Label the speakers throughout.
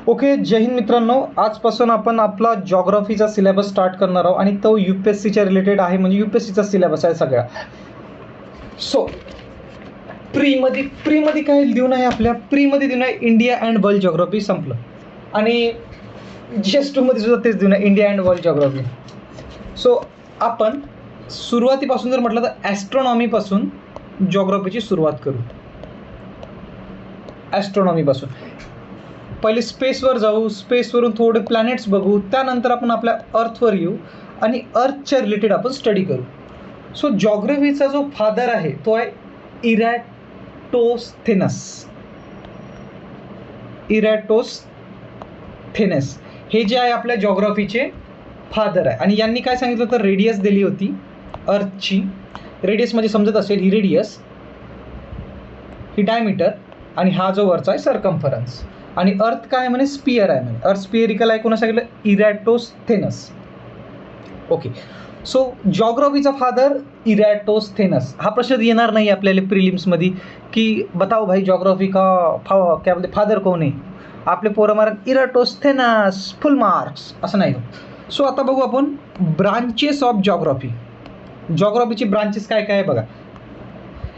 Speaker 1: Okay, जय हिंद मित्रांनो. आजपासून आपण आपला जॉग्राफीचा सिलेबस स्टार्ट करणार आहोत आणि तो UPSCच्या रिलेटेड आहे. म्हणजे UPSCचा सिलेबस आहे सगळा. सो प्रीमध्ये काय देऊन आहे, आपल्या प्रीमध्ये देऊन आहे इंडिया अँड वर्ल्ड जॉग्राफी, संपलं. आणि GS2 मध्ये सुद्धा तेच देऊन आहे, India and world geography. So आपण सुरुवातीपासून जर म्हटलं तर ॲस्ट्रॉनॉमीपासून जॉग्राफीची सुरुवात करू. ॲस्ट्रॉनॉमीपासून पहिले स्पेसवर जाऊ, स्पेसवरून थोडे प्लॅनेट्स बघू, त्यानंतर आपण आपल्या अर्थवर येऊ आणि अर्थच्या रिलेटेड आपण स्टडी करू. सो जॉग्राफीचा जो फादर आहे तो आहे इरॅटोस्थेनस. हे जे आहे आपल्या जॉग्राफीचे फादर आहे. आणि यांनी काय सांगितलं तर रेडियस दिली होती अर्थची. रेडियस म्हणजे समजत असेल, ही रेडियस, ही डायमीटर, आणि हा जो वरचा आहे सरकम्फरन्स. आणि अर्थ काय म्हणे, स्पियर आहे म्हणे. अर्थ स्पिअरिकल आहे. कोणा सांगितलं, इरॅटोस्थेनस. ओके, सो जॉग्राफीचा फादर इरॅटोस्थेनस. हा प्रश्न येणार नाही आपल्याला प्रिलिम्समध्ये की बताओ भाई जॉग्राफी का क्या बोलते फादर कोण आहे. आपले पोरं मारत इरॅटोस्थेनस, फुल मार्क्स, असं नाही. सो आता बघू आपण ब्रांचेस ऑफ जॉग्राफी. जॉग्राफीची ब्रांचेस काय काय आहे बघा.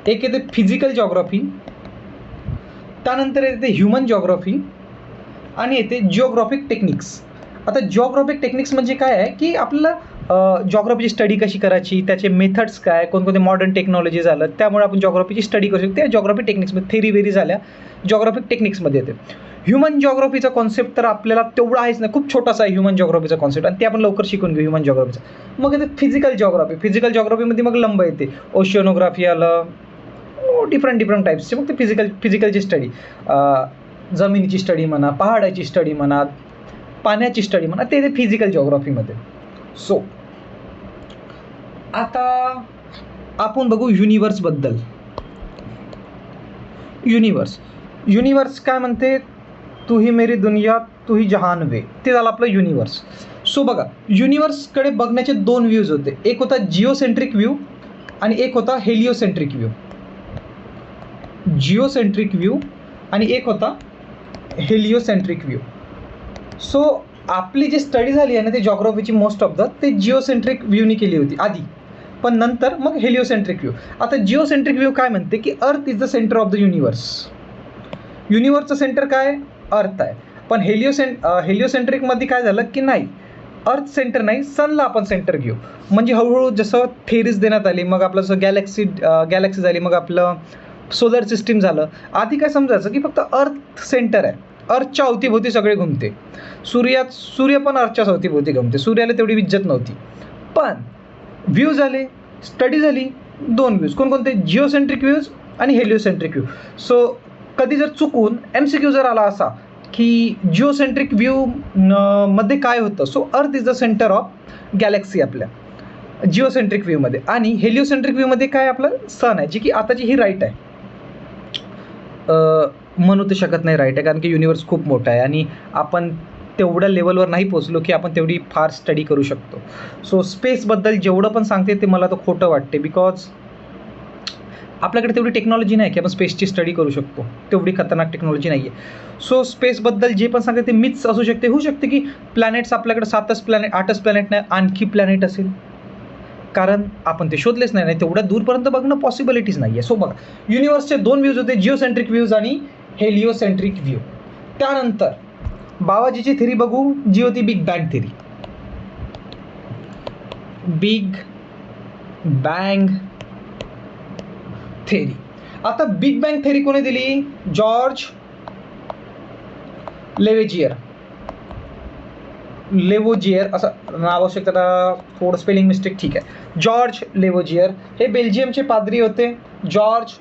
Speaker 1: एक येते फिजिकल जॉग्राफी, त्यानंतर येते ह्युमन जॉग्राफी, आणि येते जिओग्राफिक टेक्निक्स. आता जिओग्राफिक टेक्निक्स म्हणजे काय आहे की आपल्याला जॉग्राफीची स्टडी कशी करायची, त्याचे मेथड्स काय, कोणकोणते मॉडर्न टेक्नॉलॉजी झालं, त्यामुळे आपण जॉग्राफीची स्टडी करू शकतो. त्या जॉग्राफिक टेक्निक्समध्ये थेरी वेरी झाल्या, जॉग्राफिक टेक्निक्समध्ये येते. ह्युमन जॉग्राफीचा कॉन्सेप्ट तर आपल्याला तेवढा आहेच नाही, खूप छोटासा आहे ह्युमन जॉग्राफीचा कॉन्सेप्ट, आणि ते आपण लवकर शिकून घेऊ ह्युमन जॉग्राफीचा. मग येते फिजिकल जॉग्राफी. फिजिकल जॉग्राफीमध्ये मग लंब येते, ओशिओनोग्राफी आलं, डिफरंट टाईप्सचे. मग ते फिजिकलची स्टडी, जमिनीची स्टडी म्हणा, पहाडाची स्टडी म्हणा, पाण्याची स्टडी म्हणा, ते फिजिकल जॉग्राफीमध्ये. सो आता आपण बघू युनिवर्सबद्दल. युनिवर्स काय म्हणते, तू ही मेरी दुनिया तू ही जहान वे, ते झालं आपलं युनिवर्स. सो बघा, युनिवर्सकडे बघण्याचे दोन व्ह्यूज होते. एक होता जिओसेंट्रिक व्ह्यू आणि एक होता हेलिओसेंट्रिक व्ह्यू. जिओसेंट्रिक व्ह्यू आणि एक होता हेलिओसेंट्रिक व्ह्यू. सो आपली जी स्टडी झाली आहे ना, ते जॉग्राफीची मोस्ट ऑफ ते जिओसेंट्रिक व्ह्यूनी केली होती आधी, पण नंतर मग हेलिओसेंट्रिक व्ह्यू. आता जिओसेंट्रिक व्ह्यू काय म्हणते की earth is the centre of the universe. युनिवर्सचं सेंटर काय, अर्थ आहे. पण हेलिओसेंट्रिकमध्ये काय झालं की नाही, अर्थ सेंटर नाही, सनला आपण सेंटर घेऊ. म्हणजे हळूहळू जसं थेरीज देण्यात आली, मग आपलं जसं गॅलेक्सी झाली, मग आपलं सोलर सिस्टीम झालं. आधी काय समजायचं की फक्त अर्थ सेंटर आहे, अर्थच्या अवतीभोवती सगळे घुमते. सूर्य पण अर्थच्याच अवतीभोवती घुमते, सूर्याला तेवढी इज्जत नव्हती. पण व्ह्यू झाले, स्टडी झाली, दोन व्ह्यूज. कोणकोणते, जिओसेंट्रिक व्ह्यूज आणि हेलिओसेंट्रिक व्ह्यू. सो कधी जर चुकून MCQ जर आला असा की जिओसेंट्रिक व्ह्यू मध्ये काय होतं, सो अर्थ is the centre of Galaxy आपल्या जिओसेंट्रिक व्ह्यूमध्ये, आणि हेलिओसेंट्रिक व्ह्यूमध्ये काय आपलं सन आहे, जी की आताची ही राईट आहे. म्हणू तर शकत नाही राईट आहे, कारण की युनिवर्स खूप मोठा आहे आणि आपण तेवढ्या लेवलवर नाही पोचलो की आपण तेवढी फार स्टडी करू शकतो. सो स्पेसबद्दल जेवढं पण सांगते ते मला तर खोटं वाटते, बिकॉज आपल्याकडे तेवढी टेक्नॉलॉजी नाही की आपण स्पेसची स्टडी करू शकतो, तेवढी खतरनाक टेक्नॉलॉजी नाही आहे. सो स्पेसबद्दल जे पण सांगते ते मिथ्स असू शकते. होऊ शकते की प्लॅनेट्स आपल्याकडे 8च प्लॅनेट नाही, आणखी प्लॅनेट असेल, कारण आपण ते शोधलेच नाही, तेवढ्या दूरपर्यंत बघणं पॉसिबिलिटीज नाही आहे. सो बघा, युनिवर्सचे दोन व्ह्यूज होते, जिओसेंट्रिक व्ह्यूज आणि हेलिओसेंट्रिक व्ह्यू. त्यानंतर बाबाजीची थेरी बघू, जी होती big bang theory. Big bang theory. आता बिग बँग थेरी कोणी दिली, जॉर्ज लेवोजियर असं नाव असू शकतं, थोडं स्पेलिंग मिस्टेक, ठीक आहे. जॉर्ज लेवोजियर हे बेल्जियमचे पादरी होते. George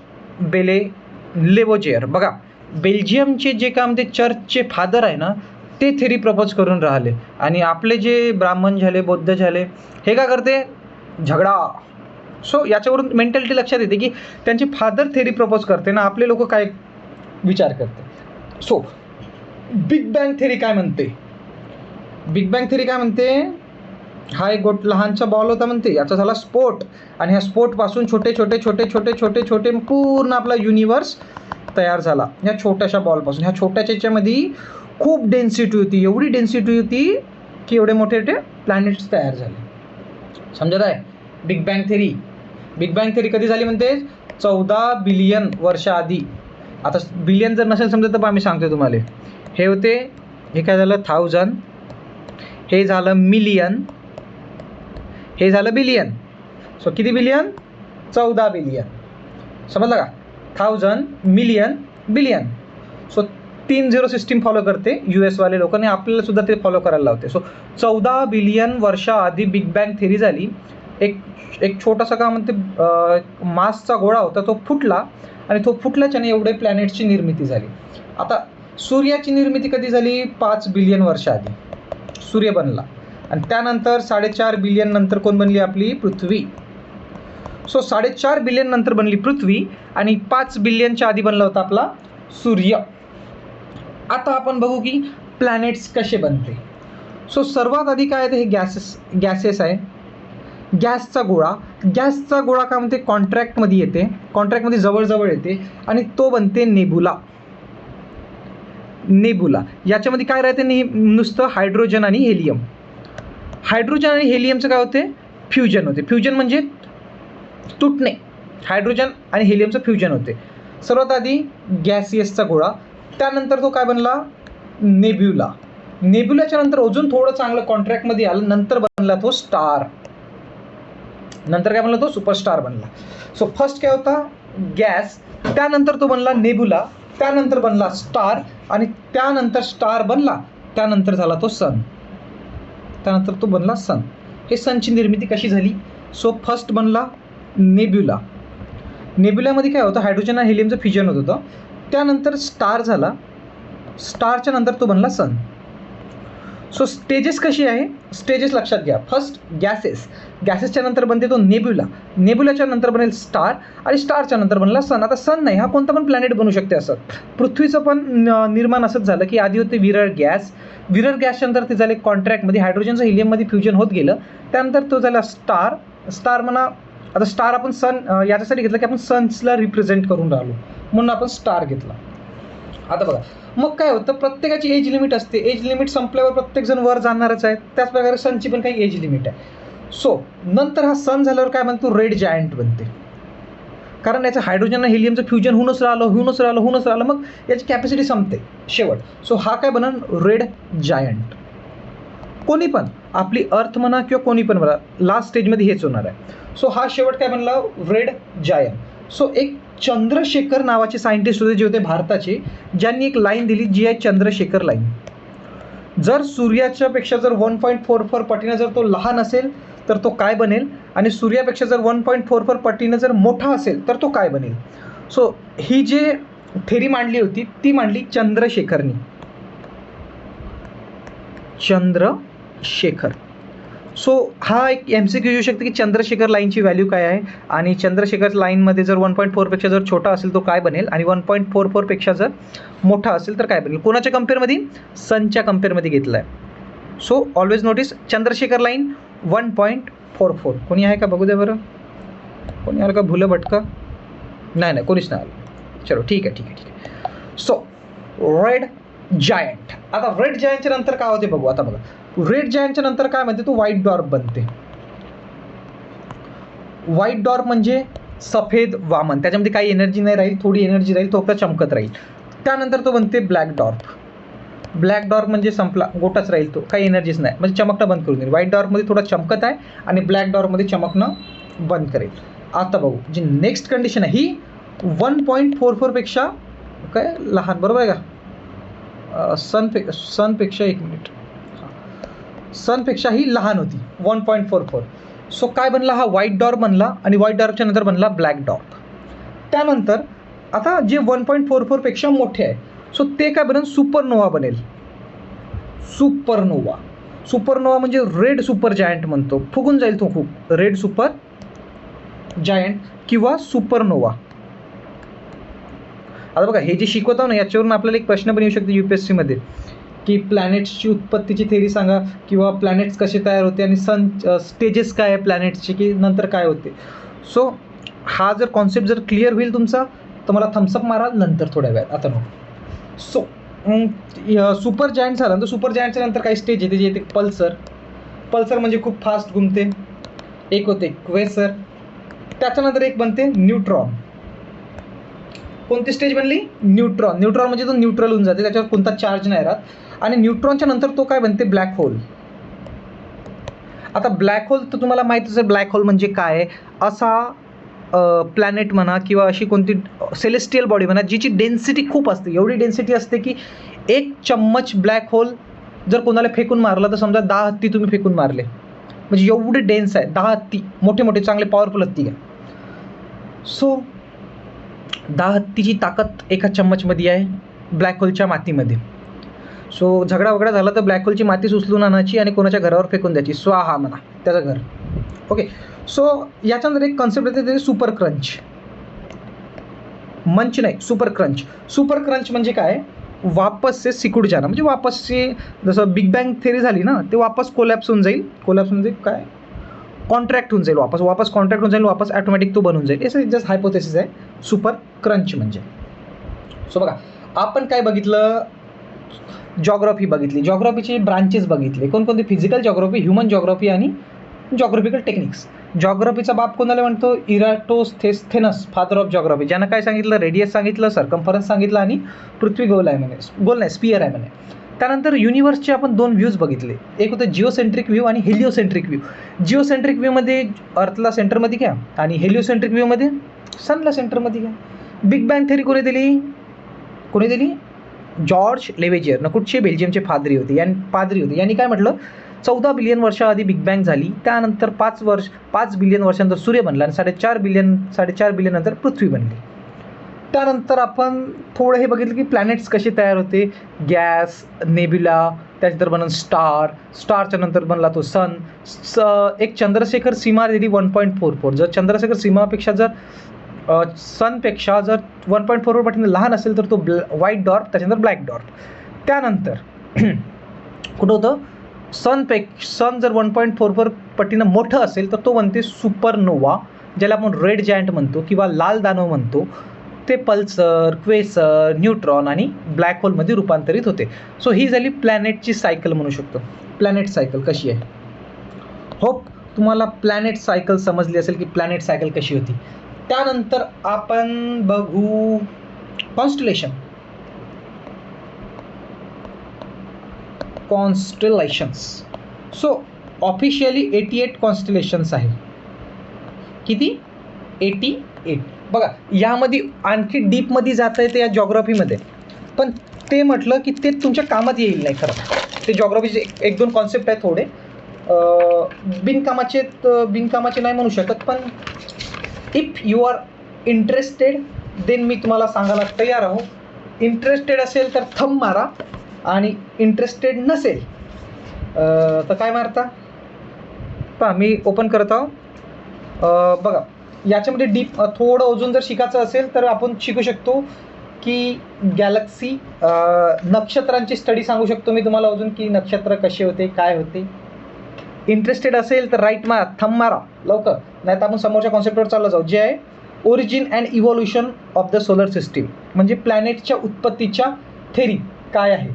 Speaker 1: Lavoisier. बघा, बेल्जियमचे जे काम ते चर्चचे फादर आहे ना, ते थेरी प्रपोज करून राहिले. आणि आपले जे ब्राह्मण झाले, बौद्ध झाले, हे काय करते, झगडा. सो याच्यावरून मेंटॅलिटी लक्षात येते की त्यांचे फादर थेरी प्रपोज करते ना, आपले लोक काय विचार करते. सो बिग बँग थेरी काय म्हणते, हा एक लहानसा बॉल होता म्हणते, याचा झाला स्फोट, आणि ह्या स्फोटपासून छोटे छोटे पूर्ण आपला युनिवर्स तयार झाला ह्या छोट्याशा बॉलपासून. ह्या छोट्याच्या याच्यामध्ये खूप डेन्सिटी होती, एवढी डेन्सिटी होती की एवढे मोठे मोठे प्लॅनेट्स तयार झाले. समजत आहे? बिग बँग थेरी कधी झाली म्हणते? 14 बिलियन वर्ष आधी. आता बिलियन जर नसेल समजत तर आम्ही सांगतो तुम्हाला. हे होते, हे काय झालं 1000, हे झालं मिलियन, हे झालं बिलियन. सो किती बिलियन? 14 बिलियन. समजलं का? 1000, million, billion. So 3-0 system follow करते US वाले लोक, आणि आपल्याला सुद्धा ते फॉलो करायला लावते. सो 14 बिलियन वर्षाआधी बिग बँग थेरी झाली. एक छोटासा काय म्हणते मासचा गोळा होता, तो फुटला, आणि तो फुटल्याच्याने एवढे प्लॅनेट्सची निर्मिती झाली. आता सूर्याची निर्मिती कधी झाली? 5 बिलियन वर्षाआधी सूर्य बनला, आणि त्यानंतर 4.5 बिलियन नंतर कोण बनली? आपली पृथ्वी. सो 4.5 बिलियन नंतर बनली पृथ्वी, आणि 5 बिलियनच्या आधी बनला होता आपला सूर्य. आता आपण बघू की प्लॅनेट्स कसे बनते. सो सर्वात आधी काय आहे? हे गॅसेस आहे. गॅसचा गोळा काय म्हणते? कॉन्ट्रॅक्टमध्ये येते, कॉन्ट्रॅक्टमध्ये जवळ येते, आणि तो बनते नेबुला. याच्यामध्ये काय राहते? नुसतं हायड्रोजन आणि हेलियम. हायड्रोजन आणि हेलियमचं काय होते? फ्युजन होते. फ्युजन म्हणजे तुटणे. हायड्रोजन आणि हेलियमचं फ्युजन होते. सर्वात आधी गॅसियसचा गोळा, त्यानंतर तो काय बनला? नेब्युलाच्या नंतर अजून थोडं चांगलं कॉन्ट्रॅक्टमध्ये आलं, नंतर बनला तो स्टार. नंतर काय बनला? तो सुपरस्टार बनला. सो फर्स्ट काय होता? गॅस, त्यानंतर तो बनला नेबुला, त्यानंतर बनला स्टार, आणि त्यानंतर स्टार बनला, त्यानंतर झाला तो सन. हे सनची निर्मिती कशी झाली? सो फर्स्ट बनला नेब्युलामध्ये काय होतं? हायड्रोजन आणि हेलियमचं फ्युजन होत होतं. त्यानंतर स्टार झाला, स्टारच्या नंतर तो बनला सन. सो स्टेजेस कशी आहे? स्टेजेस लक्षात घ्या. फर्स्ट गॅसेसच्या नंतर बनते तो नेब्युलाच्या नंतर बनेल स्टार, आणि स्टारच्या नंतर बनला सन. आता सन नाही, हा कोणता पण प्लॅनेट बनू शकते. असं पृथ्वीचं पण निर्माण असंच झालं की आधी होते विरळ गॅसच्या नंतर ते झाले कॉन्ट्रॅक्टमध्ये, हायड्रोजनचं हिलियममध्ये फ्युजन होत गेलं, त्यानंतर तो झाला स्टार म्हणा. आता स्टार आपण सन याच्यासाठी घेतलं की आपण सन्सला रिप्रेझेंट करून राहिलो, म्हणून आपण स्टार घेतला. आता बघा मग काय होतं? प्रत्येकाची एज लिमिट असते. एज लिमिट संपल्यावर प्रत्येकजण वर जाणारच आहे. त्याचप्रकारे सनची पण काही एज लिमिट आहे. सो नंतर हा सन झाल्यावर काय बनतो? रेड जायंट बनते. कारण याचं हायड्रोजन आणि हेलियमचं फ्युजन होऊनच राहिलं, मग याची कॅपॅसिटी संपते शेवट. सो हा काय बनन? Red giant. कोणी पण, आपली अर्थ म्हणा किंवा कोणी पण म्हणा, लास्ट स्टेजमध्ये हेच होणार आहे. सो हा शेवट काय बनला? Red giant. सो एक चंद्रशेखर नावाचे सायंटिस्ट होते, जे होते भारताचे, ज्यांनी एक लाईन दिली, जी आहे चंद्रशेखर लाईन. जर सूर्याच्या पेक्षा जर 1.44 पटीनं जर तो लहान असेल तर तो काय बनेल, आणि सूर्यापेक्षा जर 1.44 पटीनं जर मोठा असेल तर तो काय बनेल. सो ही जे थेरी मांडली होती ती मांडली चंद्रशेखरनी. सो हा एक MCQ येऊ शकते की चंद्रशेखर लाईनची व्हॅल्यू काय आहे, आणि चंद्रशेखर लाईनमध्ये जर 1.4 पेक्षा जर छोटा असेल तो काय बनेल, आणि 1.44 पेक्षा जर मोठा असेल तर काय बनेल. कोणाच्या कम्पेअरमध्ये? सनच्या कम्पेअरमध्ये घेतला आहे. So always notice Chandrashekhar line 1.44. कोणी आहे का? बघू द्या बरं. कोणी आलं का? भुलं भटका? नाही, कोणीच नाही आलं. चलो ठीक आहे. So red giant. आता रेड जायंटच्या नंतर काय होते बघू. आता बघा, रेड जायंटच्या नंतर काय म्हणते? तो व्हाईट डॉर्फ बनते. व्हाईट डॉर्फ म्हणजे सफेद वामन. त्याच्यामध्ये काही एनर्जी नाही राहील, थोडी एनर्जी राहील, तो चमकत राहील. त्यानंतर तो बनते ब्लॅक डॉर्फ म्हणजे संपला, गोटाच राहील, तो काही एनर्जीच नाही, म्हणजे चमकणं बंद करून देईल. व्हाईट डॉर्फमध्ये थोडा चमकत आहे, आणि ब्लॅक डॉर्फमध्ये चमकणं बंद करेल. आता बघू जी नेक्स्ट कंडिशन आहे, ही 1.44 पेक्षा काय लहान, बरोबर आहे का? सनपेक्षा एक मिनिट, सनपेक्षा ही लहान होती 1.44. सो काय बनला? हा व्हाईट डॉर्फ बनला, आणि व्हाईट डॉर्फच्या नंतर बनला ब्लॅक डॉर्फ. त्यानंतर आता जे 1.44 पेक्षा मोठे आहे, सो ते काय बनेल? सुपरनोवा बनेल. सुपरनोवा म्हणजे रेड सुपर जायंट म्हणतो, फुगून जाईल तो खूप. रेड सुपर जायंट किंवा सुपरनोवा. आता बघा, हे जे शिकवतो ना, याच्यावरून आपल्याला एक प्रश्न पण येऊ शकतो UPSCमध्ये, की प्लॅनेट्सची उत्पत्तीची थेरी सांगा, किंवा प्लॅनेट्स कसे तयार होते, आणि सन स्टेजेस काय आहे प्लॅनेट्सचे, की नंतर काय होते. सो हा जर कॉन्सेप्ट जर क्लिअर होईल तुमचा, तर मला थम्सअप मारा नंतर थोड्या वेळात. आता नको. सो सुपर जायंट झाला तर सुपर जायंटच्या नंतर काही स्टेज येते, जे येते पल्सर. पल्सर म्हणजे खूप फास्ट घुमते. एक होते क्वेसर. त्याच्यानंतर एक बनते न्यूट्रॉन. कोणती स्टेज बनली? न्यूट्रॉन. न्यूट्रॉन म्हणजे तो न्यूट्रल होऊन जाते, त्याच्यावर कोणता चार्ज नाही राहत. आणि न्यूट्रॉनच्या नंतर तो काय बनते? Black hole. आता ब्लॅक होल तर तुम्हाला माहीतच आहे, ब्लॅक होल म्हणजे काय? असा प्लॅनेट म्हणा किंवा अशी कोणती सेलेस्टियल बॉडी म्हणा जिची डेन्सिटी खूप असते. एवढी डेन्सिटी असते की एक चम्मच ब्लॅक होल जर कोणाला फेकून मारला तर समजा 10 हत्ती तुम्ही फेकून मारले, म्हणजे एवढे डेन्स आहे. 10 हत्ती मोठे मोठे चांगले पॉवरफुल हत्ती घ्या. सो 10 हत्तीची ताकद एका चम्मचमध्ये आहे ब्लॅक होलच्या मातीमध्ये. सो झगडा वगडा झाला तर ब्लॅक होलची माती उचलून आणायची आणि कोणाच्या घरावर फेकून द्यायची, स्वाहा म्हणा त्याचं घर. ओके. सो याच्यानंतर एक कॉन्सेप्ट येते ते सुपर क्रंच. मंच नाही, सुपर क्रंच. सुपर क्रंच म्हणजे काय? वापस से सिकुड जाणं, म्हणजे वापस से जसं बिग बँग थेरी झाली ना, ते वापस कोलॅप्स होऊन जाईल. कोलॅप्स म्हणजे काय? कॉन्ट्रॅक्ट होऊन जाईल, वापस कॉन्ट्रॅक्ट होऊन जाईल, वापस ॲटोमॅटिक तो बनून जाईल. असं जस्ट हायपोथेसिस आहे सुपर क्रंच म्हणजे. सो बघा, आपण काय बघितलं? जॉग्राफी बघितली. जॉग्राफीचे ब्रांचेस बघितले. कोणकोणते? फिजिकल जॉग्राफी, ह्युमन जॉग्राफी आणि जॉग्राफिकल टेक्निक्स. जॉग्राफीचा बाप कोणाला म्हणतो? इराटोस्थेनस, फादर ऑफ जॉग्राफी. ज्यानं काय सांगितलं? रेडियस सांगितलं, सर्कम्फरन्स सांगितलं आणि पृथ्वी गोल आहे म्हणे. गोल नाही, स्पियर आहे म्हणे. त्यानंतर युनिव्हर्सचे आपण 2 व्ह्यूज बघितले. एक होतं जिओसेंट्रिक व्ह्यू आणि हेलिओसेंट्रिक व्ह्यू. जिओसेंट्रिक व्ह्यूमध्ये अर्थला सेंटरमध्ये घ्या आणि हेलिओसेंट्रिक व्ह्यूमध्ये सनला सेंटरमध्ये घ्या. बिग बँग थेरी कोणी दिली? जॉर्ज लेवेजियर. कुठचे? बेल्जियमचे पादरी होते. यांनी काय म्हटलं? 14 बिलियन वर्षाआधी बिग बँग झाली, त्यानंतर 5 बिलियन वर्षानंतर सूर्य बनला आणि 4.5 बिलियन नंतर पृथ्वी बनली. त्यानंतर आपण थोडं हे बघितलं की प्लॅनेट्स कसे तयार होते. गॅस, नेब्युला, त्याच्यानंतर बनून स्टारच्या नंतर बनला तो सन. एक चंद्रशेखर सीमा दिली 1.44. जर चंद्रशेखर सीमापेक्षा जर सनपेक्षा जर 1.44 पटीने लहान असेल तर तो व्हाईट डॉर्फ, त्याच्यानंतर ब्लॅक डॉर्फ. त्यानंतर कुठं होतं? सन जर 1.44 पटीनं मोठं असेल तर तो बनते सुपरनोवा, ज्याला आपण रेड जायंट म्हणतो किंवा लाल दानव म्हणतो. ते पल्सर, क्वेसर, न्यूट्रॉन आणि ब्लॅक होलमध्ये रूपांतरित होते. सो ही झाली प्लॅनेटची सायकल म्हणू शकतो. प्लॅनेट सायकल कशी आहे? होप तुम्हाला प्लॅनेट सायकल समजली असेल की प्लॅनेट सायकल कशी होती. त्यानंतर आपण बघू कॉन्स्टेलेशन्स. सो ऑफिशियली 88 कॉन्स्टेलेशन्स आहे. किती? 88. बघा, यामध्ये आणखी डीपमध्ये जाता येते या जॉग्राफीमध्ये, पण ते म्हटलं की ते तुमच्या कामात येईल नाही खरं. ते जॉग्राफीचे 1-2 कॉन्सेप्ट आहेत थोडे बिनकामाचे नाही म्हणू शकत, पण if you are interested then मी तुम्हाला सांगायला तयार आहो. इंटरेस्टेड असेल तर थंब मारा आणि इंटरेस्टेड नसेल तर काय मारता? पहा, मी ओपन करत आहो. बघा, याच्यामध्ये डीप थोडं अजून जर शिकायचं असेल तर आपण शिकू शकतो की गॅलेक्सी, नक्षत्रांची स्टडी सांगू शकतो मी तुम्हाला अजून की नक्षत्र कसे होते, काय होते. इंटरेस्टेड असेल तर राईट मारा, थंब मारा लवकर, नाही तर आपण समोरच्या कॉन्सेप्टवर चाललं जाऊ, जे आहे origin and evolution of the solar system, म्हणजे प्लॅनेटच्या उत्पत्तीच्या थेरी काय आहे.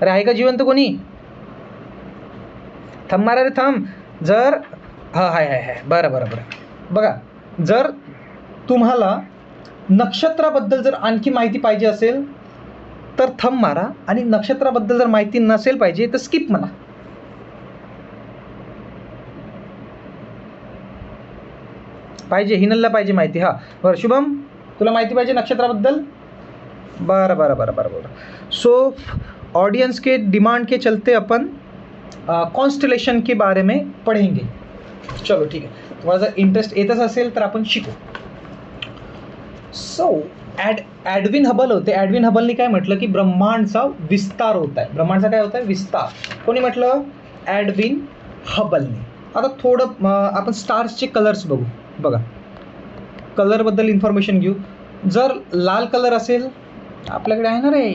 Speaker 1: अरे आहे का जिवंत कोणी? थंब मारा रे, थंब. जर हाय बरं. बघा, जर तुम्हाला नक्षत्राबद्दल जर आणखी माहिती पाहिजे असेल तर थंब मारा आणि नक्षत्राबद्दल जर माहिती नसेल पाहिजे तर स्किप म्हणा. पाहिजे, हिनलला पाहिजे माहिती. हां बरं, शुभम तुला माहिती पाहिजे नक्षत्राबद्दल? बरं. सो ऑडियंस के डिमांड के चलते अपन कॉन्स्टेलेशन के बारे में पढ़ेंगे. चलो ठीक आहे, तुम्हाला जर इंटरेस्ट येतच असेल तर आपण शिकू. सो ॲडविन हबल होते. ॲडविन हबलने काय म्हटलं की ब्रह्मांडचा विस्तार होत आहे. ब्रह्मांडचा काय होत आहे? विस्तार. कोणी म्हटलं? ॲडविन हबलने. आता थोडं आपण स्टार्सचे कलर्स बघू. बघा, कलरबद्दल इन्फॉर्मेशन घेऊ. जर लाल कलर असेल, आपल्याकडे आहे ना रे,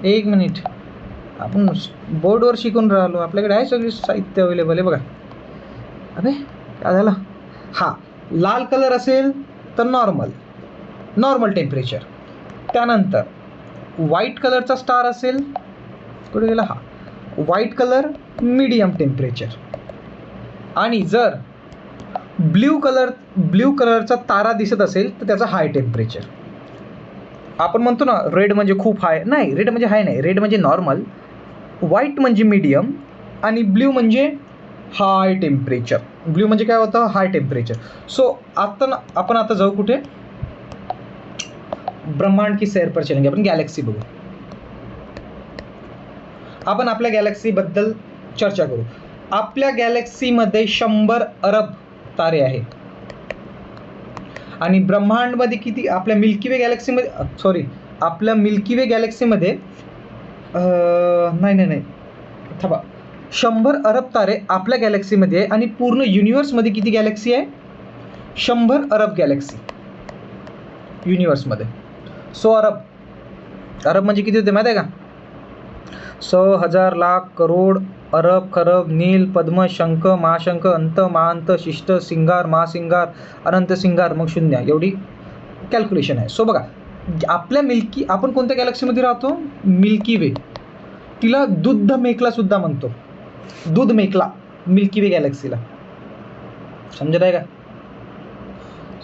Speaker 1: 1 मिनिट, आपण बोर्डवर शिकून राहिलो, आपल्याकडे आहे सगळी साहित्य अवेलेबल आहे. बघा, अरे काय झालं? हां, लाल कलर असेल तर नॉर्मल टेम्परेचर. त्यानंतर व्हाईट कलरचा स्टार असेल, कुठे गेला हा, व्हाईट कलर मीडियम टेम्परेचर, आणि जर ब्ल्यू कलरचा तारा दिसत असेल तर त्याचा हाय टेम्परेचर. आपण म्हणतो ना रेड म्हणजे खूप हाय, नाही, रेड म्हणजे हाय नाही, रेड म्हणजे नॉर्मल, व्हाईट म्हणजे मीडियम, आणि ब्ल्यू म्हणजे हाय टेम्परेचर. ब्ल्यू म्हणजे काय होतं, हाय टेम्परेचर. सो आपण आता जाऊ कुठे, ब्रह्मांड की सैर पर चलेंगे. आपण गॅलेक्सी बघू. आपण आपल्या गॅलेक्सीबद्दल चर्चा करू. आपल्या गॅलेक्सीमध्ये 100 अरब तारे आहेत. आणि ब्रह्मांडमध्ये किती, आपल्या मिल्की वे गॅलेक्सीमध्ये, आपल्या मिल्की वे गॅलेक्सीमध्ये नाही थांबा, 100 अरब तारे आपल्या गॅलेक्सीमध्ये आहे. आणि पूर्ण युनिवर्समध्ये किती गॅलेक्सी आहे, 100 अरब गॅलेक्सी युनिवर्समध्ये. 100 अरब म्हणजे किती होते माहिती आहे का, 100 हजार लाख करोड अरब खरब नील पद्म शंख महाशंख अंत महांत शिष्ट सिंगार महासिंगार अनंत सिंगार मग शून्य, एवढी कॅल्क्युलेशन आहे. सो बघा, आपल्या आपण कोणत्या गॅलेक्सीमध्ये राहतो, मिल्की वे. तिला दूध मेखला सुद्धा म्हणतो, दूध मेखला मिल्की वे गॅलेक्सीला. समजत आहे का,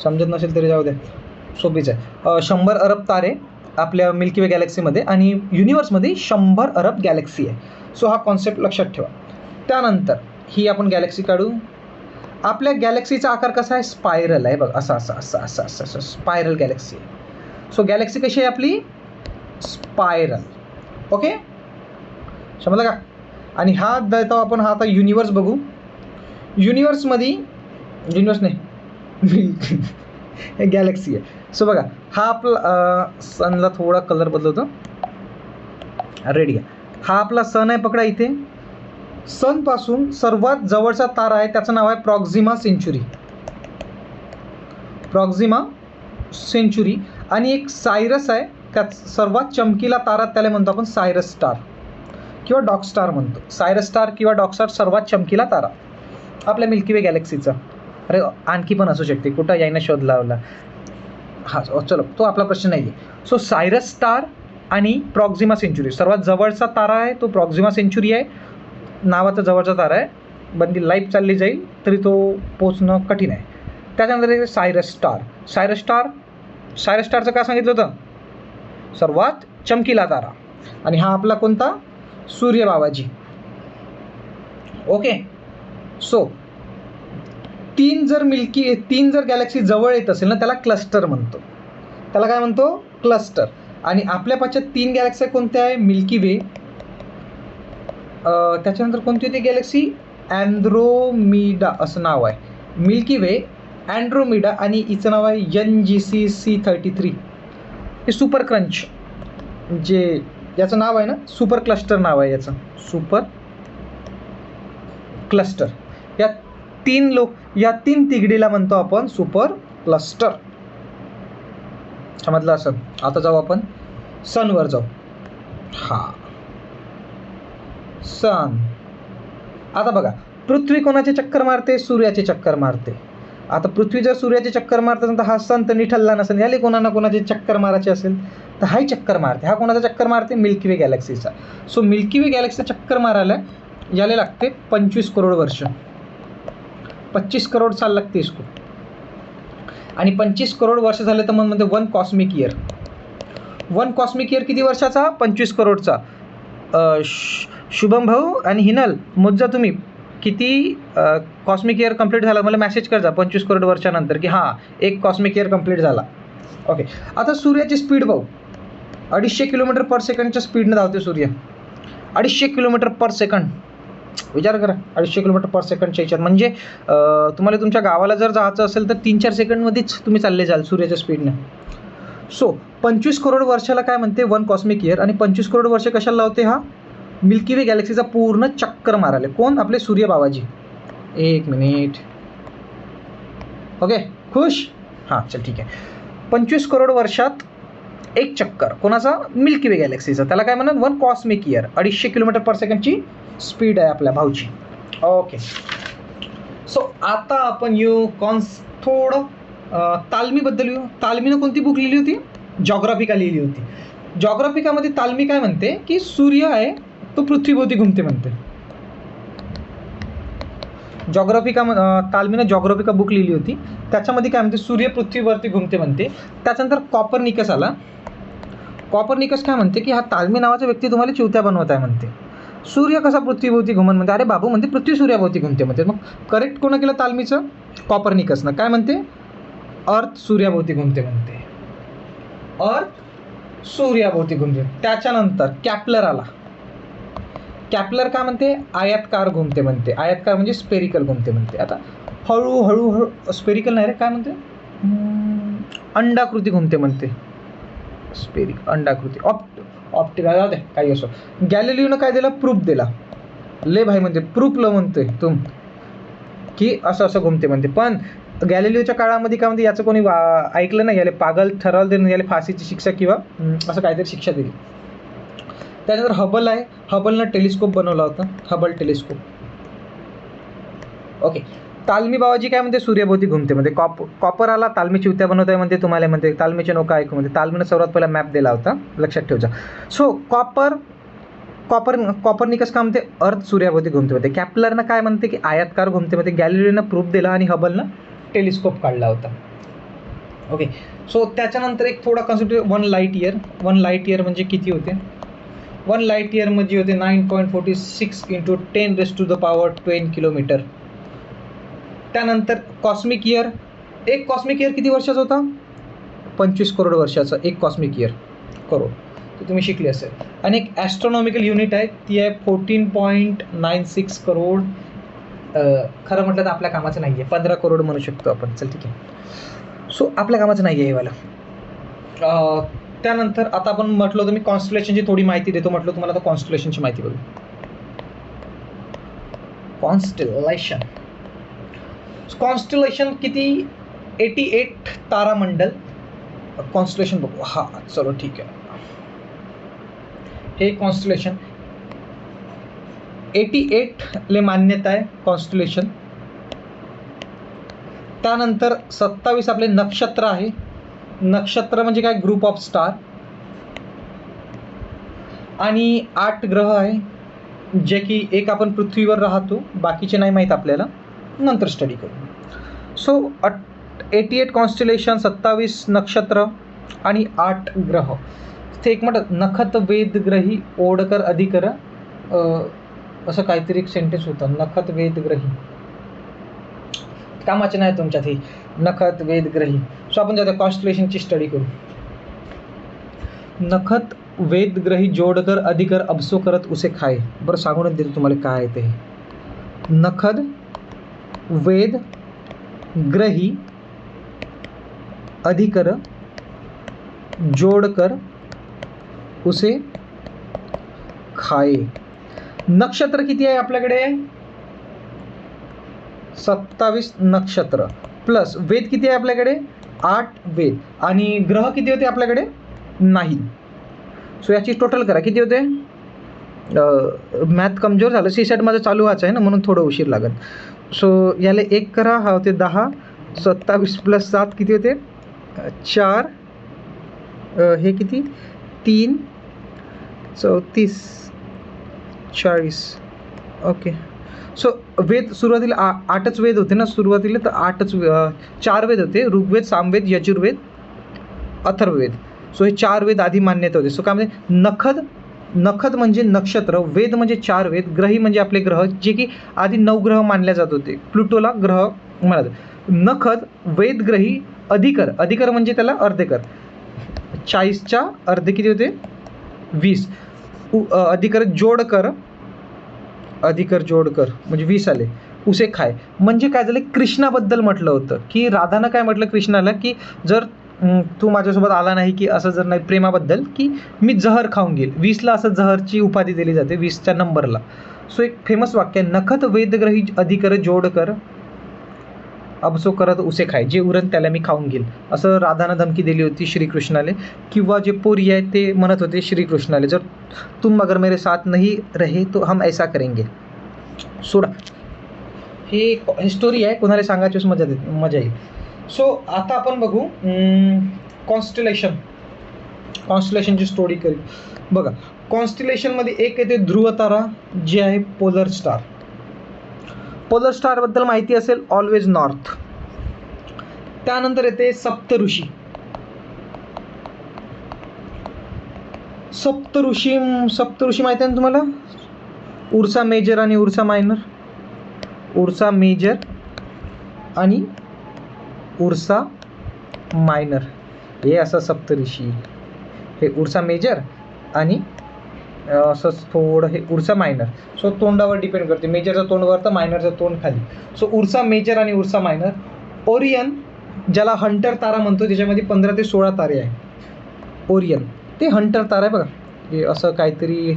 Speaker 1: समजत नसेल तरी जाऊ द्या, सोपीच आहे. 100 अरब तारे आपल्या मिल्की वे गॅलेक्सीमध्ये, आणि युनिवर्समध्ये 100 अरब गॅलेक्सी आहे. सो हा कॉन्सेप्ट लक्षात ठेवा. त्यानंतर ही आपण गॅलेक्सी काढू. आपल्या गॅलेक्सीचा आकार कसा आहे, स्पायरल आहे बघ, असा स्पायरल गॅलेक्सी आहे. सो गॅलेक्सी कशी आहे आपली, स्पायरल. ओके, समजलं का. आणि हा देतो आपण, हा आता युनिवर्स बघू. युनिवर्स नाही गॅलेक्सी आहे. सो बघा, हा आपला सनला थोडा कलर बदलवतो, रेड घ्या. हा आपला सन आहे, पकडा इथे. सनपासून सर्वात जवळचा तारा आहे, त्याचं नाव आहे प्रॉक्झिमा सेंचुरी. आणि एक सायरस आहे, त्यात सर्वात चमकीला तारा, त्याला म्हणतो आपण सायरस स्टार किंवा डॉग स्टार म्हणतो. सायरस स्टार किंवा डॉग स्टार सर्वात चमकीला तारा आपल्या मिल्की वे गॅलेक्सीचा. अरे आणखी पण असू शकते, कुठं यायनं शोध लावला. हा चलो, तो आपला प्रश्न नाही आहे. सो सायरस स्टार आणि प्रॉक्झिमा सेंचुरी, सर्वात जवळचा तारा आहे तो प्रॉक्झिमा सेंचुरी आहे, नावाचा जवळचा तारा आहे. बंदी लाईफ चालली जाईल तरी तो पोचणं कठीण आहे. त्याच्यानंतर सायरस स्टारचं काय सांगितलं होतं, सर्वात चमकीला तारा. आणि हा आपला कोणता, सूर्य बाबाजी. ओके, सो तीन जर गॅलेक्सी जवळ येत असेल ना, त्याला क्लस्टर म्हणतो. त्याला काय म्हणतो, क्लस्टर. आणि आपल्या पाच्यात 3 गॅलेक्सी कोणत्या आहे, मिल्की वे, त्याच्यानंतर कोणती होती गॅलेक्सी, अँड्रोमीडा असं नाव आहे. मिल्की वे, अँड्रोमीडा, आणि हिचं नाव आहे NGC C33. हे सुपर क्रंच, जे याचं नाव आहे ना, सुपर क्लस्टर नाव आहे याचं, सुपर क्लस्टर. या तीन तिघडीला म्हणतो आपण सुपर क्लस्टर. समजलं असं. आता जाऊ आपण सनवर जाऊ. हा सन. आता बघा, पृथ्वी कोणाचे चक्कर मारते, सूर्याचे चक्कर मारते. आता पृथ्वी जर सूर्याचे चक्कर मारत असेल तर हा सन तर निठल्ला नसेल, याले कोणाला कोणाचे चक्कर मारायचे असेल तर हाही चक्कर मारते. हा कोणाचा चक्कर मारते, मिल्की वे गॅलेक्सीचा. सो मिल्की वे गॅलेक्सीचा चक्कर मारायला याला लागते 25 करोड वर्ष, 25 करोड साल लागते इसको. आणि 25 करोड वर्ष झाले तर मग म्हणते 1 कॉस्मिक इयर. 1 कॉस्मिक इयर किती वर्षाचा, 25 करोडचा. शुभम भाऊ आणि हिनल मोजा तुम्ही किती कॉस्मिक इयर कंप्लीट झाला, मला मेसेज कर जा 25 करोड वर्षानंतर की हां 1 कॉस्मिक इयर कंप्लीट झाला. ओके, आता सूर्याची स्पीड भाऊ 250 किलोमीटर पर सेकंडच्या स्पीडनं धावते सूर्य. 250 किलोमीटर पर सेकंड, विचार करा. 250 किलोमीटर पर सेकंडच्या याच्यात म्हणजे तुम्हाला तुमच्या गावाला जर जायचं असेल तर 3-4 सेकंडमध्येच तुम्ही चालले जाल सूर्याच्या स्पीडनं. सो 25 करोड वर्षाला काय म्हणते 1 कॉस्मिक इयर. आणि 25 करोड वर्ष कशाला लावते, हा मिल्की वे गॅलेक्सीचा पूर्ण चक्कर मारायला. कोण, आपले सूर्य बाबाजी. 1 मिनिट. ओके, खुश. हां चल ठीक आहे. 25 करोड वर्षात 1 चक्कर कोणाचा, मिल्की वे गॅलेक्सीचा. त्याला काय म्हणतात 1 कॉस्मिक इयर. 250 किलोमीटर पर सेकंडची स्पीड आहे आपल्या भाऊची. ओके, सो आता आपण थोडं तालमीबद्दल येऊ. तालमीनं कोणती बुक लिहिली होती, जॉग्राफिका लिहिली होती. जॉग्राफिकामध्ये तालमी काय म्हणते की सूर्य आहे तो पृथ्वीभोवती घुमते म्हणते. तालमीनं जॉग्राफिका बुक लिहिली होती, त्याच्यामध्ये काय म्हणते, सूर्य पृथ्वीवरती घुमते म्हणते. त्याच्यानंतर कॉपरनिकस आला. कॉपरनिकस काय म्हणते की हा तालमी नावाचा व्यक्ती तुम्हाला चिवत्या बनवत आहे म्हणते. सूर्य कसा पृथ्वीभोवती घुमन म्हणते, अरे बाबू म्हणते पृथ्वी सूर्याभोवती घुमते म्हणते. मग करेक्ट कोणं केलं तालमीचं, कॉपरनिकसनं. काय म्हणते, अर्थ सूर्याभोवती घुमते म्हणते, अर्थ सूर्याभोवती घुमते. त्याच्यानंतर कॅपलर आला. कॅपलर काय म्हणते, आयतकार घुमते म्हणते. आयतकार म्हणजे स्पेरिकल घुमते म्हणते. आता हळूहळू स्पेरिकल नाही रे, काय म्हणते, अंडाकृती घुमते म्हणते. स्पेरिकल, अंडाकृती, ऑप्टिकल, जाऊ दे काही असो. गॅलिलिओनं काय दिला, प्रूफ दिला. ले भाई म्हणते, प्रूफ ल म्हणतोय तुम की असं असं घुमते म्हणते. पण गॅलिलिओच्या काळामध्ये काय म्हणते, याचं कोणी ऐकलं नाही, याला पागल ठरवलं देणं, याला फाशीची शिक्षा किंवा असं काहीतरी शिक्षा दिली. त्यानंतर हबल आहे. हबलनं टेलिस्कोप बनवला होता, हबल टेलिस्कोप. ओके. तालमी बाबाजी काय म्हणते, सूर्यभोवती घुमते म्हणते. कॉपर आला. तालमी चिवत्या बनवत आहे म्हणते तुम्हाला म्हणते. तालमीचे नौका ऐकू म्हणते. तालमीनं सर्वात पहिला मॅप दिला होता, लक्षात ठेवजा. सो कॉपरनिकस काय म्हणते, अर्थ सूर्याभोवती घुमते म्हणते. कॅपलरनं काय म्हणते की आयतकार घुमते म्हणते. गॅलिलिओनं प्रूफ दिला आणि हबलनं टेलिस्कोप काढला होता. ओके. सो त्याच्यानंतर एक थोडा concept, 1 light year. 1 light year म्हणजे किती होते, 1 लाईट इयर म्हणजे होते 9.46 × 10⁻² किलोमीटर. त्यानंतर कॉस्मिक इयर. एक कॉस्मिक इयर किती वर्षाचा होता, 25 करोड वर्षाचा एक कॉस्मिक इयर, करोड. ते तुम्ही शिकले असेल. आणि एक ॲस्ट्रॉनॉमिकल युनिट आहे, ती आहे 14.96 करोड. खरं म्हटलं तर आपल्या कामाचं नाही आहे, 15 करोड म्हणू शकतो आपण. चल ठीक आहे. सो आपल्या कामाचं नाही आहे हे वाला. त्यानंतर आता आपण म्हटलं होतं मी कॉन्स्टलेशनची थोडी माहिती देतो म्हटलं तुम्हाला. आता कॉन्स्टलेशनची माहिती बघू. कॉन्स्टलेशन किती, 88 तारामंडल कॉन्स्टलेशन बघू. हा चलो ठीक आहे. हे कॉन्स्टलेशन 88 ले मान्यता आहे कॉन्स्टलेशन. त्यानंतर 27 आपले नक्षत्र आहे. नक्षत्र म्हणजे काय, ग्रुप ऑफ स्टार. आणि 8 ग्रह आहे, जे की एक आपण पृथ्वीवर राहतो, बाकीचे नाही माहीत आपल्याला, नंतर स्टडी करू. सो 88 कॉन्स्टलेशन, 27 नक्षत्र आणि 8 ग्रह. ते एक म्हणतात नखत वेदग्रही ओडकर अधिकर, असं काहीतरी एक सेंटेन्स होतं, नखत वेदग्रही. कामाचे नाही तुमच्यात हे नखत वेदग्रही. सो आपण ज्या कॉन्स्टलेशनची स्टडी करू. नखत वेदग्रही जोडकर अधिकर अभसो करत उसे खाय. बरं सांगूनच देतो तुम्हाला काय आहे ते. नखद वेद ग्रही अधिकर जोडकर उसे खाये. नक्षत्र किती आहे आपल्याकडे, 27 नक्षत्र प्लस वेद किती आहे आपल्याकडे, 8 वेद. आणि ग्रह किती होते आपल्याकडे, नाही. सो याची टोटल करा किती होते. मॅथ कमजोर झालं, सीसॅट माझं चालू व्हायचं आहे ना, म्हणून थोडं उशीर लागत. सो याला 1 करा, हा होते 10. 27 + 7 किती होते, 4. हे किती, 3, 34, 40. ओके. सो वेद सुरुवातीला 8च वेद होते ना सुरुवातीला, तर 4 वेद होते, ऋग्वेद, सामवेद, यजुर्वेद, अथर्ववेद. सो हे 4 वेद आधी मान्यता होते. सो काय म्हणजे नखद म्हणजे नक्षत्र, वेद म्हणजे 4 वेद, ग्रही म्हणजे आपले ग्रह, जे की आधी 9 ग्रह मानले जात होते, प्लुटोला ग्रह म्हणत. नखद वेदग्रही अधिकर म्हणजे त्याला अर्धेकर, 40च्या अर्धे किती होते, 20. अधिकर जोडकर म्हणजे 20 आले. उसे खाय म्हणजे काय झालं, कृष्णाबद्दल म्हटलं होतं की राधानं काय म्हटलं कृष्णाला की जर तू माझ्यासोबत आला नाही, की असं जर नाही प्रेमाबद्दल, की मी जहर खाऊन घेईल. 20ला असं जहरची उपाधी दिली जाते, 20च्या नंबरला. सो एक फेमस वाक्य आहे, नखत वेदग्रही अधिकर जोडकर अबसो करत उसे खाय, जे उरण त्याला मी खाऊन घेईल, असं राधानं धमकी दिली होती श्रीकृष्णाले. किंवा जे पोरी आहे ते म्हणत होते श्रीकृष्णाले, जर तुम अगर मेरे साथ नहीं रहे तो हम ऐसा करेंगे. सोडा, हे स्टोरी आहे, कोणाला सांगायची मजा येईल. सो आता आपण बघू कॉन्स्टलेशन. कॉन्स्टलेशनची स्टोरी करेल. बघा, कॉन्स्टलेशनमध्ये एक येते ध्रुव तारा, जे आहे पोलर स्टार. पोलर स्टारबद्दल माहिती असेल, ऑलवेज नॉर्थ. त्यानंतर येते सप्तऋषी. सप्तऋषी माहिती आहे ना तुम्हाला? उर्सा मेजर आणि उर्सा मायनर. उर्सा मेजर आणि उर्सा मायनर, हे असं सप्तऋषी. हे उर्सा मेजर आणि असंच थोडं हे उर्सा मायनर. सो तोंडावर डिपेंड करते, मेजरचं तोंड वर तर मायनरचं तोंड खाली. सो उर्सा मेजर आणि उर्सा मायनर. ओरियन, ज्याला हंटर तारा म्हणतो, त्याच्यामध्ये 15 ते 16 तारे आहे. ओरियन ते हंटर तारा आहे बघा, हे असं काहीतरी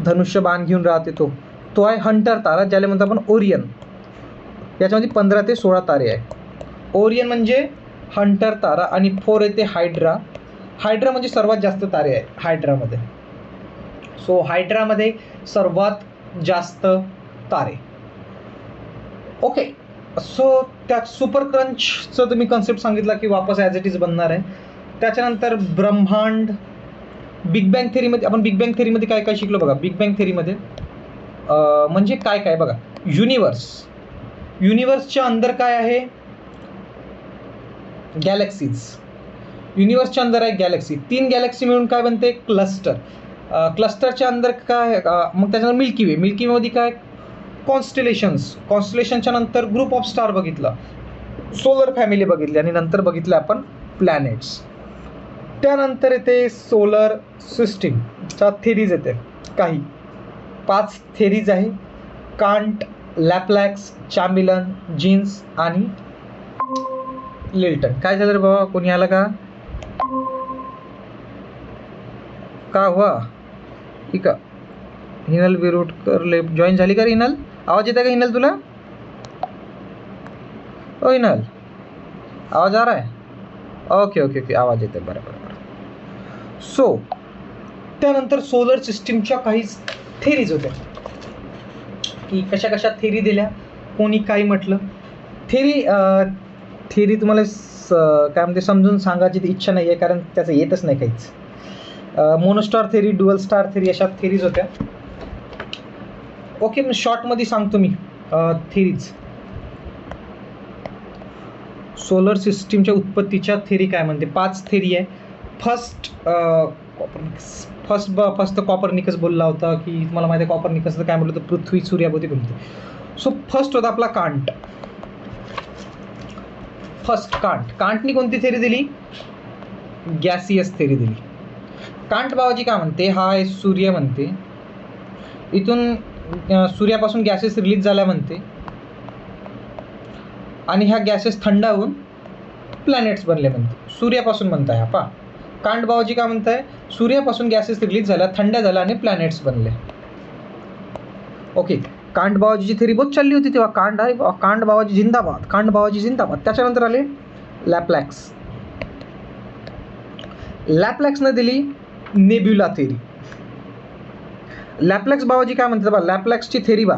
Speaker 1: धनुष्य बाण घेऊन राहते, तो आहे हंटर तारा, ज्याला म्हणतो आपण ओरियन. याच्यामध्ये 15 ते 16 तारे आहे. ओरियन म्हणजे हंटर तारा. आणि 4 येते हायड्रा. हायड्रा म्हणजे सर्वात जास्त तारे आहे हायड्रामध्ये. सो हायड्रामध्ये सर्वात जास्त तारे. ओके, सो त्यात सुपर क्रंचचं तुम्ही कन्सेप्ट सांगितला की वापस ॲज इट इज बनणार आहे. त्याच्यानंतर ब्रह्मांड. बिग बँग थेरीमध्ये आपण बिग बँग थेरीमध्ये काय काय शिकलो बघा. बिग बँग थेरीमध्ये म्हणजे काय काय बघा. युनिवर्सच्या अंदर काय आहे? गॅलेक्सीज. युनिवर्सच्या अंदर आहे गॅलेक्सी. 3 गॅलेक्सी मिळून काय बनते? क्लस्टर. क्लस्टरच्या अंदर काय? मग त्याच्यानंतर मिल्की वे. मिल्की वेमध्ये काय? कॉन्स्टेलेशन्स. कॉन्स्टेलेशनच्या नंतर ग्रुप ऑफ स्टार बघितलं, सोलर फॅमिली बघितली, आणि नंतर बघितलं आपण प्लॅनेट्स. त्यानंतर येते सोलर सिस्टीमच्या थेरीज येते काही. 5 थेरीज आहे. कांट, लॅपलॅक्स, चॅम्बेलन, जीन्स आणि लिल्टन. काय झालं रे बाबा, कोणी आला का? का हुआ? ठीक आहे. हिनल विरुटकर लेफ्ट जॉईन झाली का रे हिनल? आवाज येत आहे का हिनल तुला? ओ हिनल, आवाज आ रहा है? ओके ओके ओके, आवाज येते. बरं. सो त्यानंतर सोलर सिस्टीमच्या काही थेरीज होत्या की कशा कशा थेरी दिल्या, कोणी काही म्हटलं. थेरी तुम्हाला काय म्हणते समजून सांगायची इच्छा नाही आहे, कारण त्याचं येतच नाही काहीच. मोनोस्टार थेरी, डुअल स्टार थेरी, अशा थेरीज होत्या. ओके, मी शॉर्टमध्ये सांगतो मी थेरीज. सोलर सिस्टीमच्या उत्पत्तीच्या थेरी काय म्हणते? 5 थेरी आहे. फर्स्ट कॉपरनिकस बोलला होता की तुम्हाला माहिती आहे कॉपरनिकसचं काय म्हटलं तर पृथ्वी सूर्याभोवती घुमते. सो फर्स्ट होता आपला कांट. कांटनी कोणती थेरी दिली? गॅसियस थेरी दिली. कांट बाबाजी काय म्हणते? हा आहे सूर्य म्हणते, इथून सूर्यापासून गॅसेस रिलीज झाल्या म्हणते, आणि ह्या गॅसेस थंड होऊन प्लॅनेट्स बनले म्हणते. सूर्यापासून म्हणताय हा पा. कांट बाबाजी काय म्हणताय? सूर्यापासून गॅसेस रिलीज झाल्या, थंड झाल्या आणि प्लॅनेट्स बनले. ओके, कांट बाबाजीची थेरी बहुत चालली होती तेव्हा. कांट बाबाजी जिंदाबाद. त्याच्यानंतर आले लॅपलॅक्स. लॅपलॅक्सनं दिली नेब्युला थेरी. लॅपलॅक्स बाबाजी काय म्हणते बा? लॅपलॅक्सची थेरी बा.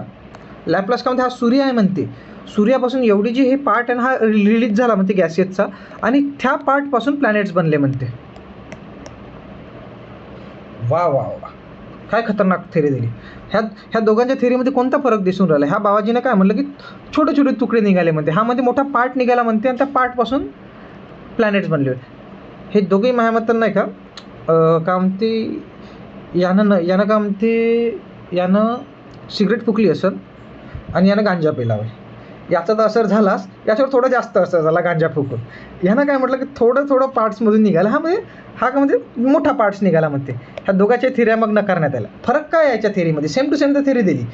Speaker 1: लॅपलॅक्स काय म्हणते? हा सूर्य आहे म्हणते, सूर्यापासून एवढी जी हे पार्ट आहे हा रिलीज झाला म्हणते गॅसियसचा, आणि त्या पार्टपासून प्लॅनेट्स बनले म्हणते. वा, काय खतरनाक थेरी दिली. ह्या दोघांच्या थेरीमध्ये कोणता फरक दिसून राहिला? ह्या बाबाजीनं काय म्हणलं की छोटे छोटे तुकडे निघाले म्हणते, हा मध्ये मोठा पार्ट निघाला म्हणते, आणि त्या पार्टपासून प्लॅनेट्स बनले. हे दोघेही माझ्यामतं नाही का काय म्हणते, यानं काय म्हणते, यानं सिगरेट फुकली असेल आणि यानं गांजा पेला आहे. याचा तर असर झालाच, याच्यावर थोडा जास्त असर झाला गांजा फुकून. ह्यानं काय म्हटलं की थोडं पार्ट्समधून निघाला, हा का म्हणजे मोठा पार्ट्स निघाला म्हणते. ह्या दोघांच्या थेऱ्या मग करण्यात आल्या. फरक काय याच्या थेरीमध्ये? सेम टू सेम तर थेरी दिली.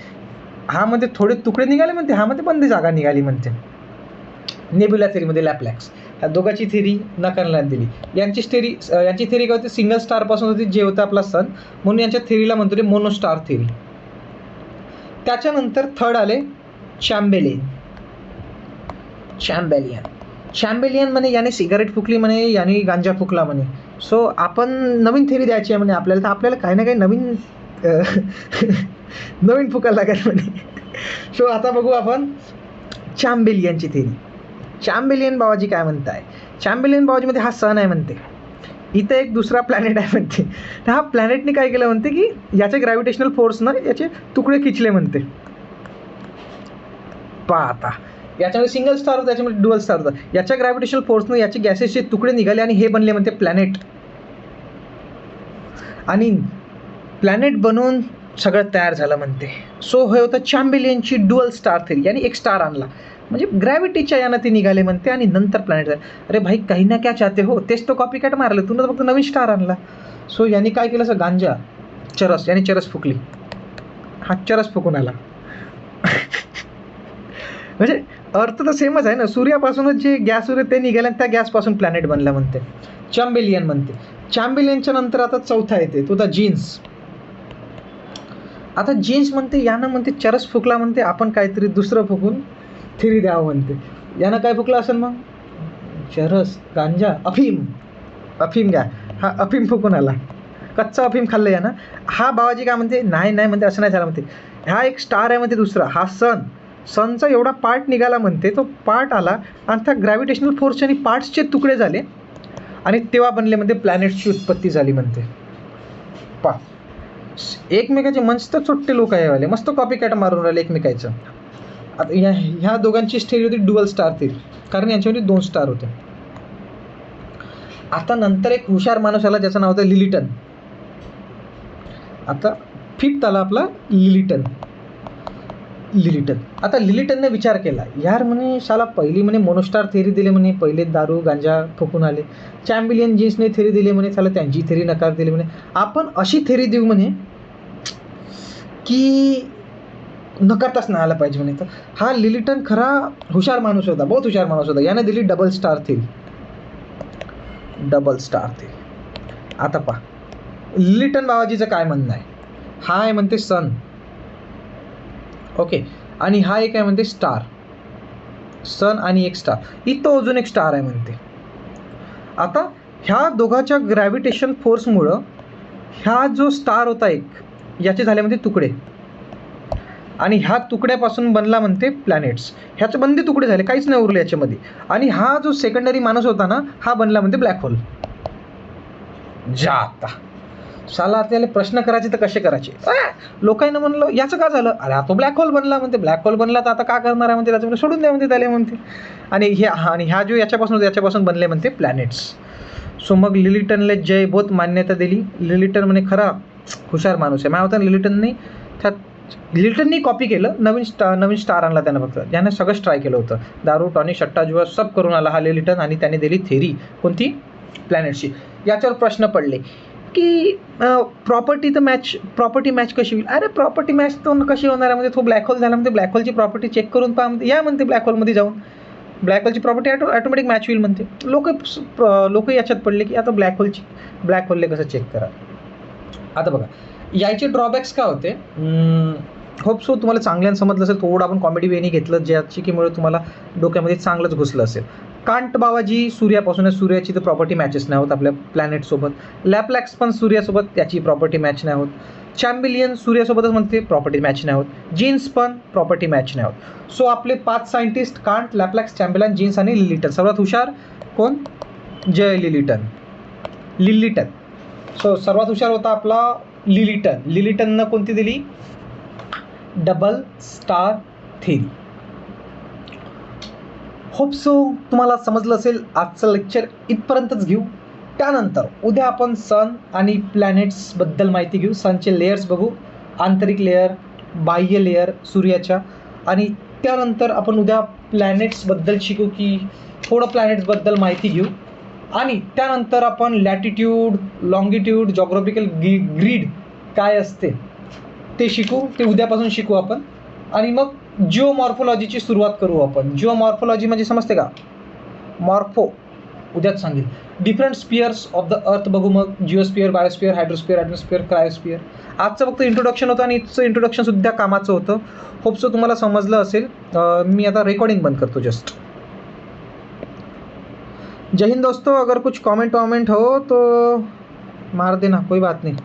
Speaker 1: हा मध्ये थोडे तुकडे निघाले म्हणते, हा मध्ये बंद जागा निघाली म्हणते. नेब्युला थेरीमध्ये लॅपलॅक्स. ह्या दोघांची थेरी करण्यात दिली. यांची थेरी काय होती? सिंगल स्टारपासून होती, जे होतं आपला सन, म्हणून यांच्या थेरीला म्हणतो ते मोनोस्टार थेरी. त्याच्यानंतर थर्ड आले चॅम्बेलियन म्हणे याने सिगारेट फुकली म्हणे, याने गांजा फुकला म्हणे. सो आपण नवीन थेरी द्यायची आहे म्हणे आपल्याला, तर आपल्याला काही ना काही नवीन फुकायला लागेल म्हणे. सो आता बघू आपण चॅम्बेलियनची थेरी. चॅम्बेलियन बाबाजी काय म्हणताय? चॅम्बेलियन बाबाजीमध्ये हा सन आहे म्हणते. इथं एक दुसरा प्लॅनेट आहे म्हणते. तर हा प्लॅनेटने काय केलं म्हणते की याच्या ग्रॅव्हिटेशनल फोर्सनं याचे तुकडे खिचले म्हणते. पहा आता याच्यामध्ये सिंगल स्टार होता, याच्यामध्ये डुअल स्टार होता. याच्या ग्रॅव्हिटेशनल फोर्सनं याचे गॅसेसचे तुकडे निघाले आणि हे बनले म्हणते प्लॅनेट. आणि प्लॅनेट बनवून सगळं तयार झालं म्हणते. सो हे होतं चॅम्बेलियनची डुअल स्टार थेरी, यानी एक स्टार आणला म्हणजे ग्रॅव्हिटीच्या यानं ते निघाले म्हणते आणि नंतर प्लॅनेट झाले. अरे भाई काही ना क्या चाहते हो, तेच तो कॉपी कॅट मारलं, तू फक्त नवीन स्टार आणला. सो यांनी काय केलं असं गांजा चरस, याने चरस फुकली, हा चरस फुकून आला. म्हणजे अर्थ तर सेमच आहे ना, सूर्यापासूनच जे गॅस उरले ते निघाले आणि त्या गॅसपासून प्लॅनेट बनला म्हणते. चॅम्बेलियन म्हणते. चॅम्बेलियनच्या नंतर आता चौथा येते तो जीन्स. आता जीन्स म्हणते यानं म्हणते चरस फुकला म्हणते, आपण काहीतरी दुसरं फुकून थेरी द्यावं म्हणते. यानं काय फुकलं असेल मग? चरस, गांजा, अफीम घ्या. हा अफीम फुकून आला, कच्चा अफीम खाल्लं यानं. हा बाबाजी काय म्हणते, नाही म्हणते असं नाही झालं म्हणते, हा एक स्टार आहे म्हणते दुसरा, हा सनचा एवढा पार्ट निघाला म्हणते, तो पार्ट आला आणि त्या ग्रॅव्हिटेशनल फोर्सचे आणि पार्ट्सचे तुकडे झाले आणि तेव्हा बनले म्हणते प्लॅनेटची उत्पत्ती झाली म्हणते. पा एकमेकाचे मस्त चोट्टे लोक आहे वाले, मस्त कॉपी कॅट मारून राहिले एकमेकाचं. आता ह्या दोघांचीच थेरी होती डुअल स्टार थेरी, कारण यांच्यामध्ये 2 स्टार होते. आता नंतर एक हुशार माणूस आला ज्याचं नाव होतं लिलिटन. आता 5th आला आपला लिलिटन. आता लिलिटनने विचार केला, यार म्हणे साला पहिली म्हणे मोनोस्टार थेरी दिली म्हणे, पहिले दारू गांजा फुकून आले. चॅम्बेलियन जीन्सने थेरी दिली म्हणे, साला त्यांची थेरी नकार दिली म्हणे, आपण अशी थेरी देऊ म्हणे की नकारताच नाही आला पाहिजे म्हणे. तर हा लिलिटन खरा हुशार माणूस होता, बहुत हुशार माणूस होता. याने दिली डबल स्टार थेरी. आता पहा लिलिटन बाबाजीचं काय म्हणणं आहे. हा आहे म्हणते सन, ओके, आणि हा एक आहे म्हणते स्टार. सन आणि एक स्टार, इथं अजून एक स्टार आहे म्हणते. आता ह्या दोघांच्या ग्रॅव्हिटेशन फोर्समुळं ह्या जो स्टार होता एक, याचे झाले म्हणते तुकडे आणि ह्या तुकड्यापासून बनला म्हणते प्लॅनेट्स. ह्याचे बंदे तुकडे झाले, काहीच नाही उरले याच्यामध्ये. आणि हा जो सेकंडरी माणूस होता ना, हा बनला म्हणते ब्लॅक होल. आता साला आपल्याला प्रश्न करायचे तर कसे करायचे. लोकांना म्हणलं याचं का झालं, अरे तो ब्लॅक होल बनला म्हणते. ब्लॅक होल बनला तर आता का करणार आहे म्हणते, त्याच्यामध्ये सोडून द्या म्हणते त्याला म्हणते. आणि ह्या जो याच्यापासून बनले म्हणते प्लॅनेट्स. सो मग लिलिटनला जय बहुत मान्यता दिली. लिलिटन म्हणे खरा हुशार माणूस आहे. मला होता लिलिटननी कॉपी केलं, नवीन स्टार आणला त्यानं फक्त. यानं सगळंच ट्राय केलं होतं, दारू टॉनिक सट्टा जुवा सब करून आला हा लिलिटन, आणि त्याने दिली थेरी कोणती, प्लॅनेटची. याच्यावर प्रश्न पडले की प्रॉपर्टी मॅच कशी होईल. अरे प्रॉपर्टी मॅच तो कशी होणार आहे म्हणजे, तो ब्लॅक होल झाला म्हणते, ब्लॅक होलची प्रॉपर्टी चेक करून पहा म्हणते. या म्हणते ब्लॅक होलमध्ये जाऊन ब्लॅक होलची प्रॉपर्टी ऑटोमॅटिक मॅच होईल म्हणते. लोक याच्यात पडले की आता ब्लॅक होलले कसं चेक करा. आता बघा याचे ड्रॉबॅक्स काय होते. होप सो तुम्हाला चांगल्यानं समजलं असेल. थोडं आपण कॉमेडी वेनी घेतलं, ज्याची की मुळे तुम्हाला डोक्यामध्ये चांगलंच घुसलं असेल. कांट बाबाजी सूर्यापासून आहे, सूर्याची तर प्रॉपर्टी मॅचेस नाही होत आपल्या प्लॅनेटसोबत. लॅपलॅक्स पण सूर्यासोबत त्याची प्रॉपर्टी मॅच नाही होत. चॅम्बेलियन सूर्यासोबतच म्हणते प्रॉपर्टी मॅच नाही होत. जीन्स पण प्रॉपर्टी मॅच नाही होत. सो आपले 5 सायंटिस्ट कांट, लॅपलॅक्स, चॅम्बेलियन, जीन्स आणि लिलिटन. सर्वात हुशार कोण, जय लिलिटन. सो सर्वात हुशार होता आपला लिलिटननं कोणती दिली, double star theory. Hope so तुम्हाला समजलं असेल. आजचं लेक्चर इथपर्यंतच घेऊ. त्यानंतर उद्या आपण सन आणि प्लॅनेट्सबद्दल माहिती घेऊ. सनचे लेयर्स बघू, आंतरिक लेयर, बाह्य लेयर सूर्याच्या. आणि त्यानंतर आपण उद्या प्लॅनेट्सबद्दल शिकू, की थोडं प्लॅनेट्सबद्दल माहिती घेऊ. आणि त्यानंतर आपण लॅटिट्यूड, लॉंगिट्यूड, जॉग्राफिकल ग्रीड काय असते ते शिकू. ते उद्यापासून शिकू आपण. आणि मग जिओमॉर्फोलॉजीची सुरुवात करू आपण. जिओमॉर्फोलॉजी म्हणजे समजते का, मॉर्फो उद्याच सांगेल. Different Spears of the earth बघू. मग जिओस्पियर, बायोस्पियर, हायड्रोस्पियर, ॲटमॉस्फियर, क्रायोस्पियर. आजचं फक्त इंट्रोडक्शन होतं आणि इथचं इंट्रोडक्शनसुद्धा कामाचं होतं. होप सो तुम्हाला समजलं असेल. मी आता रेकॉर्डिंग बंद करतो जस्ट. जय हिंद दोस्तों. अगर कुछ कमेंट हो तो मार देना, कोई बात नहीं.